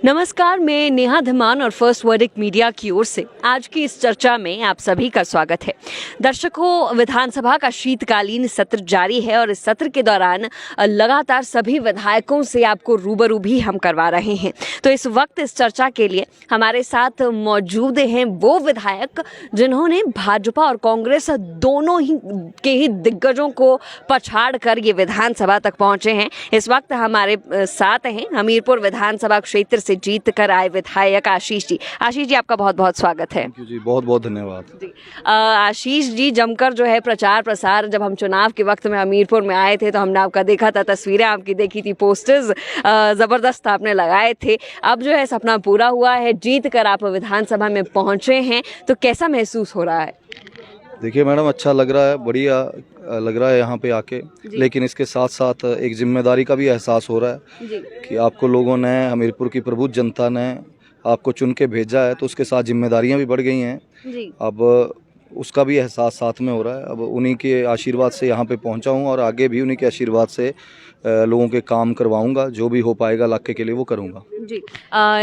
नमस्कार, मैं नेहा धमान और फर्स्ट वर्डिक मीडिया की ओर से आज की इस चर्चा में आप सभी का स्वागत है। दर्शकों, विधानसभा का शीतकालीन सत्र जारी है और इस सत्र के दौरान लगातार सभी विधायकों से आपको रूबरू भी हम करवा रहे हैं। तो इस वक्त इस चर्चा के लिए हमारे साथ मौजूद हैं वो विधायक जिन्होंने भाजपा और कांग्रेस दोनों ही के ही दिग्गजों को पछाड़ कर ये विधानसभा तक पहुंचे हैं। इस वक्त हमारे साथ हैं हमीरपुर विधानसभा क्षेत्र से जीत कर आए विधायक आशीष जी। आशीष जी, आपका बहुत बहुत स्वागत है। जी, बहुत बहुत धन्यवाद जी। आशीष जी, जमकर जो है प्रचार प्रसार, जब हम चुनाव के वक्त में हमीरपुर में आए थे तो हमने आपका देखा था, तस्वीरें आपकी देखी थी, पोस्टर्स जबरदस्त आपने लगाए थे। अब जो है सपना पूरा हुआ है, जीत कर आप विधानसभा में पहुंचे हैं, तो कैसा महसूस हो रहा है? देखिए मैडम, अच्छा लग रहा है, बढ़िया लग रहा है यहाँ पे आके, लेकिन इसके साथ साथ एक जिम्मेदारी का भी एहसास हो रहा है जी। कि आपको लोगों ने, हमीरपुर की प्रबुद्ध जनता ने आपको चुन के भेजा है, तो उसके साथ जिम्मेदारियाँ भी बढ़ गई हैं जी। अब उसका भी एहसास साथ में हो रहा है। अब उन्हीं के आशीर्वाद से यहाँ पे पहुँचा हूँ और आगे भी उन्हीं के आशीर्वाद से लोगों के काम करवाऊंगा, जो भी हो पाएगा इलाके के लिए वो करूंगा जी।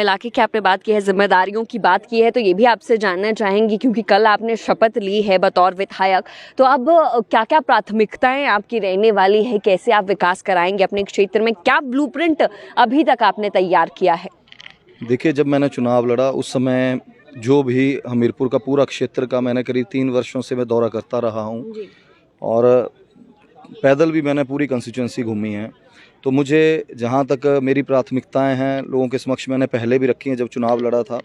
इलाके की आपने बात की है, जिम्मेदारियों की बात की है, तो ये भी आपसे जानना चाहेंगी क्योंकि कल आपने शपथ ली है बतौर विधायक, तो अब क्या क्या प्राथमिकताएं आपकी रहने वाली है, कैसे आप विकास कराएंगे अपने क्षेत्र में, क्या ब्लूप्रिंट अभी तक आपने तैयार किया है? देखिए, जब मैंने चुनाव लड़ा उस समय जो भी हमीरपुर का पूरा क्षेत्र का मैंने करीब 3 वर्षों से मैं दौरा करता रहा हूँ और पैदल भी मैंने पूरी कंस्टिट्यूंसी घूमी है। तो मुझे जहाँ तक मेरी प्राथमिकताएं हैं लोगों के समक्ष मैंने पहले भी रखी हैं जब चुनाव लड़ा था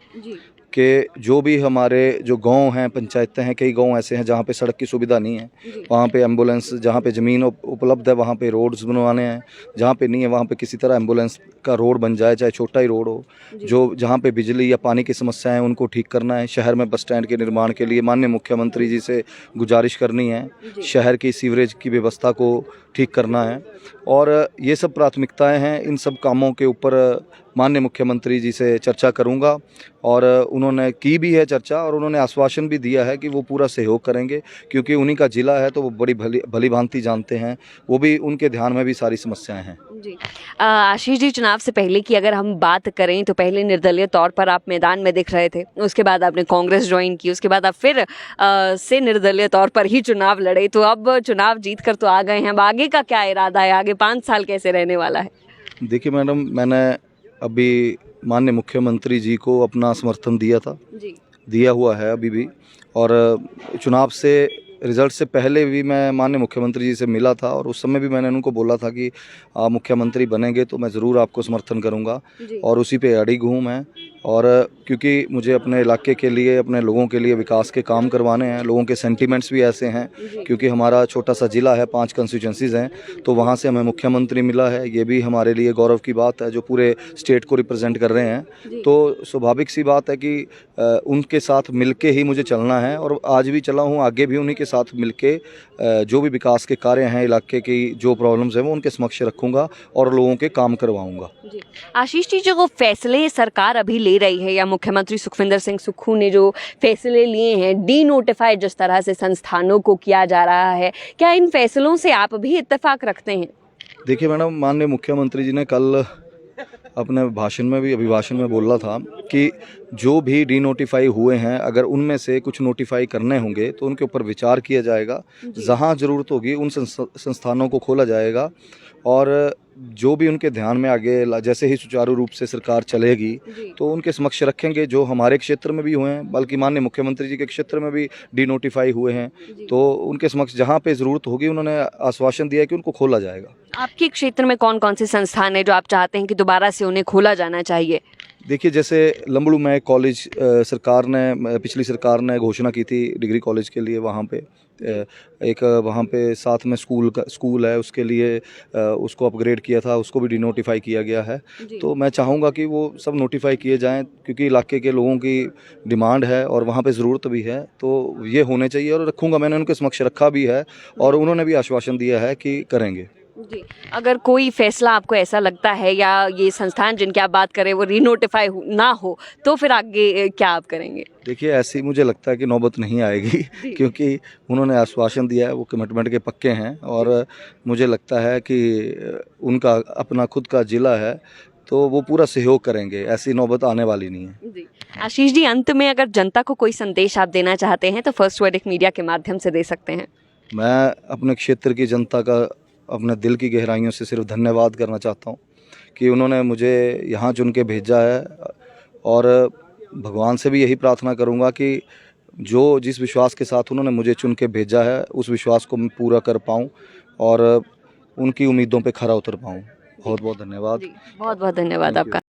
कि जो भी हमारे जो गांव हैं, पंचायतें हैं, कई गांव ऐसे हैं जहाँ पे सड़क की सुविधा नहीं है, वहाँ पे एम्बुलेंस, जहाँ पे ज़मीन उपलब्ध है वहाँ पे रोड्स बनवाने हैं, जहाँ पे नहीं है वहाँ पे किसी तरह एम्बुलेंस का रोड बन जाए, चाहे छोटा ही रोड हो। जो जहाँ पे बिजली या पानी की समस्याएं हैं उनको ठीक करना है। शहर में बस स्टैंड के निर्माण के लिए माननीय मुख्यमंत्री जी से गुजारिश करनी है, शहर की सीवरेज की व्यवस्था को ठीक करना है और ये सब प्राथमिकताएं हैं। इन सब कामों के ऊपर माननीय मुख्यमंत्री जी से चर्चा करूंगा और उन्होंने की भी है चर्चा और उन्होंने आश्वासन भी दिया है कि वो पूरा सहयोग करेंगे, क्योंकि उन्हीं का जिला है तो वो बड़ी भली भांति जानते हैं, वो भी उनके ध्यान में भी सारी समस्याएं हैं जी। आशीष जी, चुनाव से पहले की अगर हम बात करें तो पहले निर्दलीय तौर पर आप मैदान में दिख रहे थे, उसके बाद आपने कांग्रेस ज्वाइन की, उसके बाद आप फिर से निर्दलीय तौर पर ही चुनाव लड़े, तो अब चुनाव जीत कर तो आ गए हैं, अब आगे का क्या इरादा है, आगे 5 साल कैसे रहने वाला है? देखिए मैडम, मैंने अभी माननीय मुख्यमंत्री जी को अपना समर्थन दिया था जी। दिया हुआ है अभी भी, और चुनाव से रिजल्ट से पहले भी मैं माननीय मुख्यमंत्री जी से मिला था और उस समय भी मैंने उनको बोला था कि आप मुख्यमंत्री बनेंगे तो मैं ज़रूर आपको समर्थन करूंगा और उसी पे अड़िग हूँ मैं। और क्योंकि मुझे अपने इलाके के लिए, अपने लोगों के लिए विकास के काम करवाने हैं, लोगों के सेंटीमेंट्स भी ऐसे हैं क्योंकि हमारा छोटा सा ज़िला है, 5 कंस्टिट्यूंसीज़ हैं, तो वहाँ से हमें मुख्यमंत्री मिला है, ये भी हमारे लिए गौरव की बात है, जो पूरे स्टेट को रिप्रेजेंट कर रहे हैं। तो स्वाभाविक सी बात है कि उनके साथ मिलके ही मुझे चलना है और आज भी चला हूँ, आगे भी उन्हीं के साथ मिलके जो भी विकास के कार्य हैं, इलाके की जो प्रॉब्लम्स हैं वो उनके समक्ष रखूँगा और लोगों के काम करवाऊँगा। आशीष जी, जो फैसले सरकार अभी ले रही है या मुख्यमंत्री सुखविंदर सिंह सुक्खू ने जो फैसले लिए हैं, डी नोटिफाई जिस तरह से संस्थानों को किया जा रहा है, क्या इन फैसलों से आप भी इत्तेफाक रखते हैं? देखिए मैडम, माननीय मुख्यमंत्री जी ने कल अपने अभिभाषण में बोला था कि जो भी डी नोटिफाई हुए हैं अगर उनमें से कुछ नोटिफाई करने होंगे तो उनके ऊपर विचार किया जाएगा, जहां ज़रूरत होगी उन संस्थानों को खोला जाएगा और जो भी उनके ध्यान में आगे जैसे ही सुचारू रूप से सरकार चलेगी तो उनके समक्ष रखेंगे। जो हमारे क्षेत्र में भी हुए हैं, बल्कि माननीय मुख्यमंत्री जी के क्षेत्र में भी डी नोटिफाई हुए हैं, तो उनके समक्ष जहां पे ज़रूरत होगी उन्होंने आश्वासन दिया कि उनको खोला जाएगा। आपके क्षेत्र में कौन कौन से संस्थान हैं जो आप चाहते हैं कि दोबारा से उन्हें खोला जाना चाहिए? देखिए, जैसे लंबड़ू में कॉलेज सरकार ने, पिछली सरकार ने घोषणा की थी डिग्री कॉलेज के लिए, वहाँ पे एक वहाँ पे साथ में स्कूल है, उसके लिए उसको अपग्रेड किया था, उसको भी डिनोटिफाई किया गया है। तो मैं चाहूँगा कि वो सब नोटिफाई किए जाएं क्योंकि इलाके के लोगों की डिमांड है और वहाँ पे ज़रूरत भी है, तो ये होने चाहिए और रखूँगा। मैंने उनके समक्ष रखा भी है और उन्होंने भी आश्वासन दिया है कि करेंगे। जी। अगर कोई फैसला आपको ऐसा लगता है या ये संस्थान जिनकी आप बात करें वो रीनोटिफाई ना हो तो फिर आगे क्या आप करेंगे? देखिए, ऐसी मुझे लगता है कि नौबत नहीं आएगी क्योंकि उन्होंने आश्वासन दिया है, वो कमिटमेंट के पक्के हैं और मुझे लगता है कि उनका अपना खुद का ज़िला है तो वो पूरा सहयोग करेंगे, ऐसी नौबत आने वाली नहीं है। जी आशीष जी, अंत में अगर जनता को कोई संदेश आप देना चाहते हैं तो फर्स्ट वर्डिक मीडिया के माध्यम से दे सकते हैं। मैं अपने क्षेत्र की जनता का अपने दिल की गहराइयों से सिर्फ धन्यवाद करना चाहता हूँ कि उन्होंने मुझे यहाँ चुन के भेजा है, और भगवान से भी यही प्रार्थना करूँगा कि जिस विश्वास के साथ उन्होंने मुझे चुन के भेजा है उस विश्वास को मैं पूरा कर पाऊँ और उनकी उम्मीदों पे खरा उतर पाऊँ। बहुत बहुत धन्यवाद। बहुत बहुत धन्यवाद Thank you. आपका।